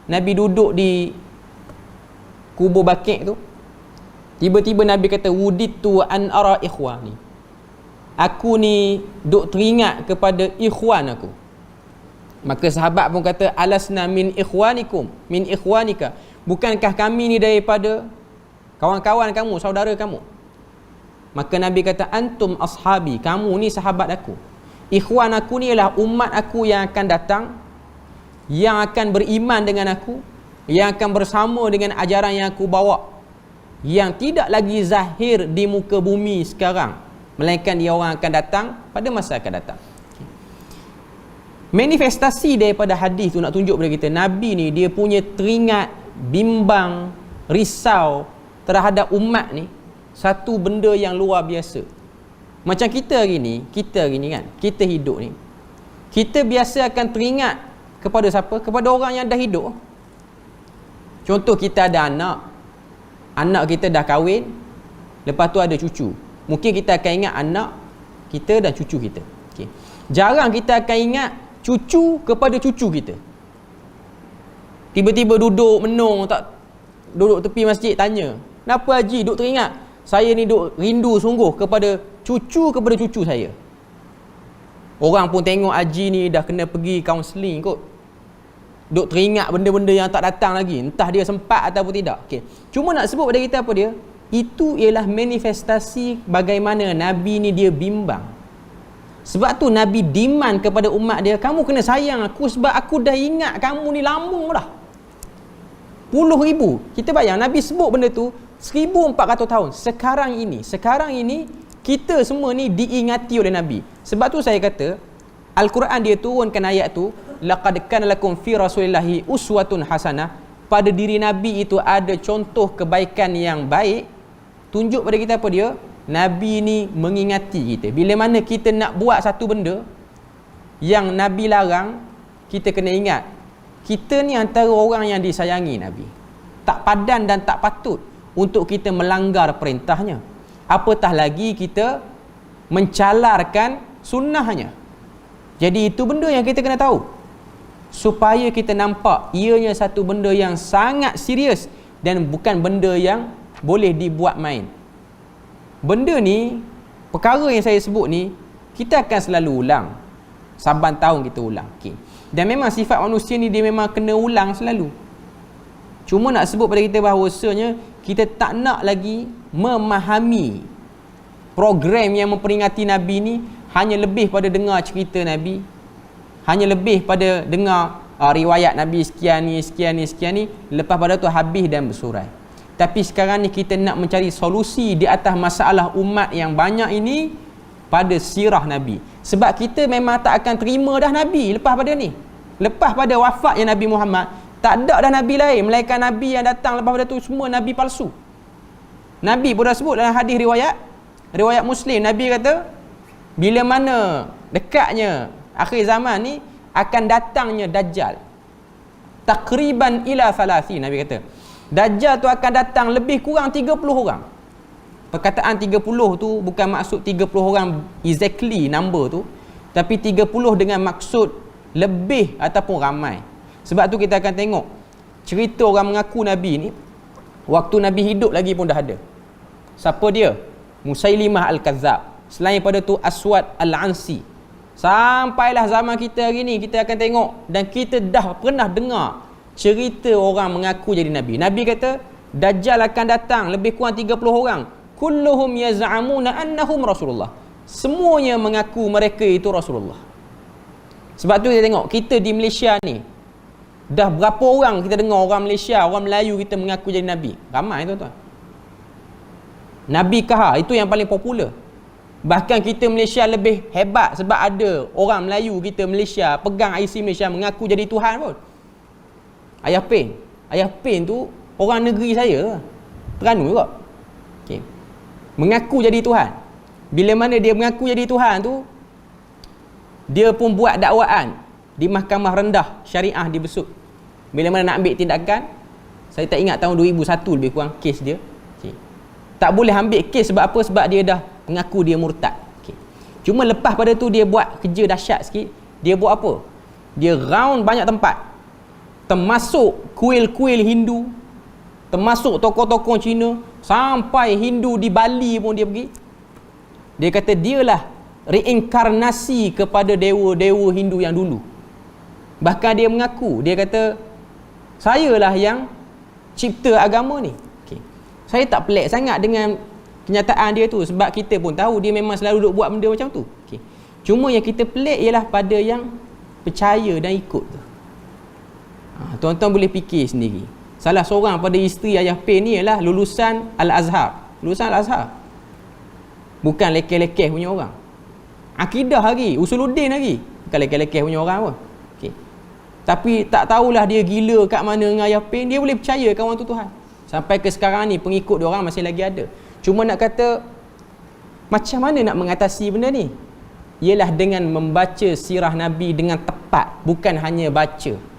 Nabi duduk di kubur Baqi' tu. Tiba-tiba Nabi kata, wuditu an ara ikhwani. Aku ni duk teringat kepada ikhwan aku. Maka sahabat pun kata, alasna min ikhwanikum, min ikhwanika. Bukankah kami ni daripada kawan-kawan kamu, saudara kamu? Maka Nabi kata, antum ashabi, kamu ni sahabat aku. Ikhwan aku ni ialah umat aku yang akan datang, yang akan beriman dengan aku, yang akan bersama dengan ajaran yang aku bawa, yang tidak lagi zahir di muka bumi sekarang, melainkan dia orang akan datang pada masa akan datang. Manifestasi daripada hadis tu nak tunjuk kepada kita, Nabi ni dia punya teringat, bimbang, risau terhadap umat ni satu benda yang luar biasa. Macam kita hari ni kan, kita hidup ni, kita biasa akan teringat kepada siapa? Kepada orang yang dah hidup. Contoh, kita ada anak kita dah kahwin, lepas tu ada cucu. Mungkin kita akan ingat anak kita dan cucu kita. Jarang kita akan ingat cucu kepada cucu kita. Tiba-tiba duduk menung, tak duduk tepi masjid tanya, kenapa Haji duk teringat? Saya ni duk rindu sungguh kepada cucu saya. Orang pun tengok Haji ni dah kena pergi kaunseling kot, duk teringat benda-benda yang tak datang lagi, entah dia sempat ataupun tidak. Cuma nak sebut pada kita apa dia? Itu ialah manifestasi bagaimana Nabi ni dia bimbang. Sebab tu Nabi demand kepada umat dia, kamu kena sayang aku sebab aku dah ingat kamu ni lama dah. Puluh ribu. Kita bayang Nabi sebut benda tu 1400 tahun. Sekarang ini kita semua ni diingati oleh Nabi. Sebab tu saya kata Al-Quran dia turunkan ayat tu, laqad kana lakum fi rasulillahi uswatun hasanah. Pada diri Nabi itu ada contoh kebaikan yang baik. Tunjuk pada kita apa dia? Nabi ni mengingati kita. Bila mana kita nak buat satu benda yang Nabi larang, kita kena ingat, kita ni antara orang yang disayangi Nabi. Tak padan dan tak patut untuk kita melanggar perintahnya. Apatah lagi kita mencalarkan sunnahnya. Jadi itu benda yang kita kena tahu, supaya kita nampak ianya satu benda yang sangat serius dan bukan benda yang boleh dibuat main. Benda ni, perkara yang saya sebut ni, kita akan selalu ulang. Saban tahun kita ulang. Okay. Dan memang sifat manusia ni dia memang kena ulang selalu. Cuma nak sebut pada kita bahawasanya kita tak nak lagi memahami program yang memperingati Nabi ni hanya lebih pada dengar cerita Nabi, hanya lebih pada dengar riwayat Nabi sekian ni, lepas pada tu habis dan bersurai. Tapi sekarang ni kita nak mencari solusi di atas masalah umat yang banyak ini pada sirah Nabi. Sebab kita memang tak akan terima dah Nabi lepas pada ni. Lepas pada wafatnya Nabi Muhammad, tak ada dah Nabi lain melainkan Nabi yang datang lepas pada tu semua Nabi palsu. Nabi pun dah sebut dalam hadis riwayat Muslim, Nabi kata bila mana dekatnya akhir zaman ni akan datangnya Dajjal. Takriban ila 30, Nabi kata. Dajjal tu akan datang lebih kurang 30 orang. Perkataan 30 tu bukan maksud 30 orang exactly number tu, tapi 30 dengan maksud lebih ataupun ramai. Sebab tu kita akan tengok cerita orang mengaku Nabi ni waktu Nabi hidup lagi pun dah ada. Siapa dia? Musailimah Al-Kazzab. Selain pada tu Aswad Al-Ansi. Sampailah zaman kita hari ni kita akan tengok dan kita dah pernah dengar cerita orang mengaku jadi Nabi. Nabi kata Dajjal akan datang lebih kurang 30 orang. Kulluhum yaz'amuna annahum Rasulullah. Semuanya mengaku mereka itu Rasulullah. Sebab tu kita tengok kita di Malaysia ni dah berapa orang kita dengar orang Malaysia, orang Melayu kita mengaku jadi Nabi. Ramai tuan-tuan. Nabi Kahar itu yang paling popular. Bahkan kita Malaysia lebih hebat sebab ada orang Melayu kita Malaysia pegang IC Malaysia mengaku jadi Tuhan pun. Ayah Pen tu orang negeri saya, Terengganu juga. Okay. Mengaku jadi Tuhan. Bila mana dia mengaku jadi Tuhan tu, dia pun buat dakwaan di Mahkamah Rendah Syariah di Besut. Bila mana nak ambil tindakan, saya tak ingat tahun 2001 lebih kurang kes dia. Okay. Tak boleh ambil kes sebab apa? Sebab dia dah mengaku dia murtad. Okay. Cuma lepas pada tu dia buat kerja dahsyat sikit. Dia buat apa? Dia round banyak tempat. Termasuk kuil-kuil Hindu, termasuk tokoh-tokoh Cina, sampai Hindu di Bali pun dia pergi. Dia kata dialah reinkarnasi kepada dewa-dewa Hindu yang dulu. Bahkan dia mengaku, dia kata sayalah yang cipta agama ni. Okay. Saya tak pelik sangat dengan kenyataan dia tu sebab kita pun tahu dia memang selalu duk buat benda macam tu. Okay. Cuma yang kita pelik ialah pada yang percaya dan ikut tu. Tuan-tuan boleh fikir sendiri. Salah seorang pada isteri Ayah Pen ni ialah lulusan Al-Azhar. Lulusan Al-Azhar. Bukan lekeh-lekeh punya orang. Akidah lagi, usuluddin lagi. Bukan lekeh-lekeh punya orang pun. Okay. Tapi tak tahulah dia gila kat mana dengan Ayah Pen, dia boleh percaya kat orang tu Tuhan. Sampai ke sekarang ni pengikut dia orang masih lagi ada. Cuma nak kata macam mana nak mengatasi benda ni? Ialah dengan membaca sirah Nabi dengan tepat, bukan hanya baca.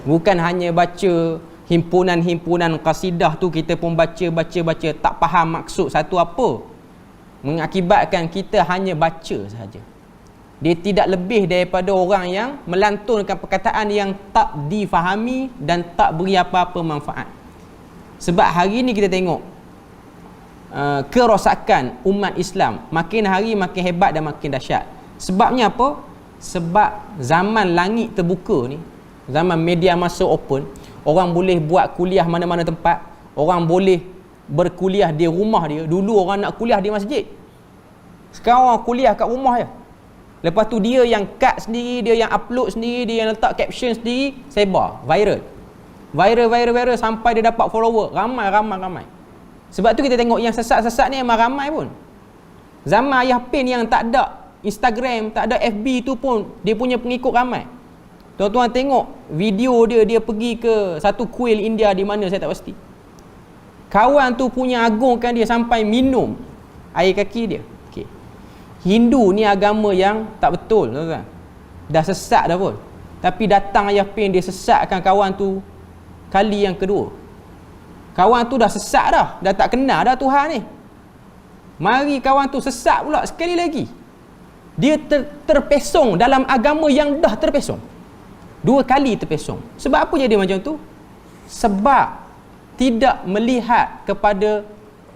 Bukan hanya baca himpunan-himpunan qasidah tu kita pun baca tak faham maksud satu apa. Mengakibatkan kita hanya baca sahaja. Dia tidak lebih daripada orang yang melantunkan perkataan yang tak difahami dan tak beri apa-apa manfaat. Sebab hari ni kita tengok kerosakan umat Islam makin hari makin hebat dan makin dahsyat. Sebabnya apa? Sebab zaman langit terbuka ni, zaman media masa open, orang boleh buat kuliah mana-mana tempat, orang boleh berkuliah di rumah dia. Dulu orang nak kuliah di masjid, sekarang orang kuliah kat rumah je. Lepas tu dia yang cut sendiri, dia yang upload sendiri, dia yang letak caption sendiri, sebar, viral sampai dia dapat follower ramai. Sebab tu kita tengok yang sesat-sesat ni memang ramai pun. Zaman Ayah Pen yang tak ada Instagram, tak ada FB tu pun dia punya pengikut ramai. Tuan-tuan tengok video dia pergi ke satu kuil India di mana saya tak pasti. Kawan tu punya agungkan dia sampai minum air kaki dia. Okay. Hindu ni agama yang tak betul, tuan-tuan. Dah sesat dah pun. Tapi datang Ayah Pen, dia sesatkan kawan tu kali yang kedua. Kawan tu dah sesat dah tak kenal dah Tuhan ni. Mari kawan tu sesat pula sekali lagi. Dia terpesong dalam agama yang dah terpesong. 2 kali terpesong. Sebab apa jadi macam tu? Sebab tidak melihat kepada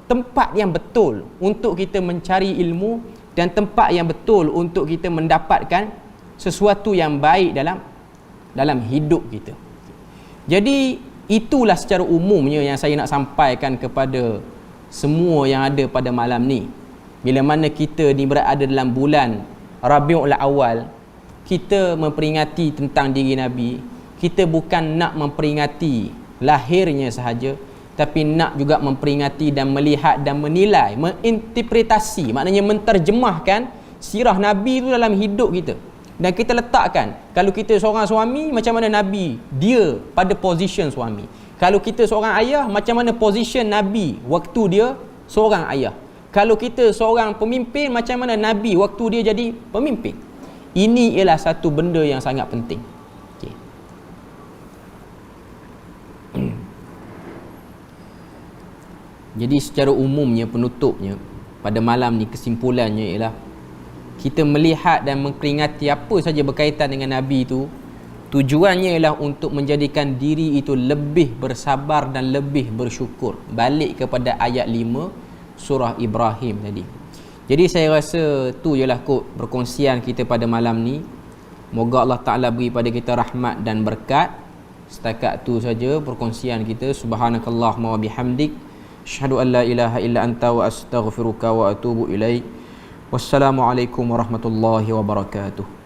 tempat yang betul untuk kita mencari ilmu, dan tempat yang betul untuk kita mendapatkan sesuatu yang baik dalam hidup kita. Jadi itulah secara umumnya yang saya nak sampaikan kepada semua yang ada pada malam ni. Bila mana kita ni berada dalam bulan Rabiul Awal, kita memperingati tentang diri Nabi. Kita bukan nak memperingati lahirnya sahaja, tapi nak juga memperingati dan melihat dan menilai, menginterpretasi, maknanya menterjemahkan sirah Nabi itu dalam hidup kita. Dan kita letakkan, kalau kita seorang suami, macam mana Nabi dia pada position suami. Kalau kita seorang ayah, macam mana position Nabi waktu dia seorang ayah. Kalau kita seorang pemimpin, macam mana Nabi waktu dia jadi pemimpin. Ini ialah satu benda yang sangat penting. Okay. Jadi secara umumnya, penutupnya pada malam ni, kesimpulannya ialah kita melihat dan memperingati apa saja berkaitan dengan Nabi itu, tujuannya ialah untuk menjadikan diri itu lebih bersabar dan lebih bersyukur. Balik kepada ayat 5 surah Ibrahim tadi. Jadi saya rasa tu ialah kot perkongsian kita pada malam ni. Moga Allah Ta'ala beri pada kita rahmat dan berkat. Setakat tu saja perkongsian kita. Subhanakallahumma wa bihamdik, asyhadu an la ilaha illa anta wa astaghfiruka wa atubu ilaik. Wassalamualaikum warahmatullahi wabarakatuh.